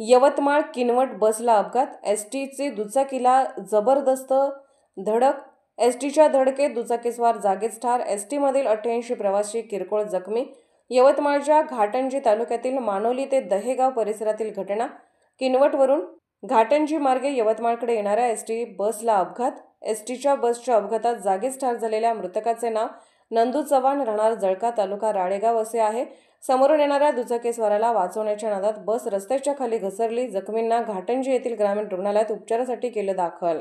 यवतमाळ किनवट बसला अपघात, एसटीची दुचाकीला जबरदस्त धडक, एसटीच्या धडकेत दुचाकीस्वार जागीच ठार, एसटीमधील 88 प्रवासी किरकोळ जखमी. यवतमाळच्या घाटंजी तालुक्यातील मानोली ते दहेगाव परिसरातील घटना. किनवटवरून घाटंजी मार्गे यवतमाळकडे येणाऱ्या एसटी बसला अपघात. एसटीच्या बसच्या अपघातात जागीच ठार झालेल्या मृतकाचे नाव नंदू चव्हाण, राहणार जळका, तालुका राळेगाव असे आहे. समोरून येणाऱ्या दुचाकीस्वाराला वाचवण्याच्या नादात बस रस्त्याच्या खाली घसरली. जखमींना घाटंजी येथील ग्रामीण रुग्णालयात उपचारासाठी केलं दाखल.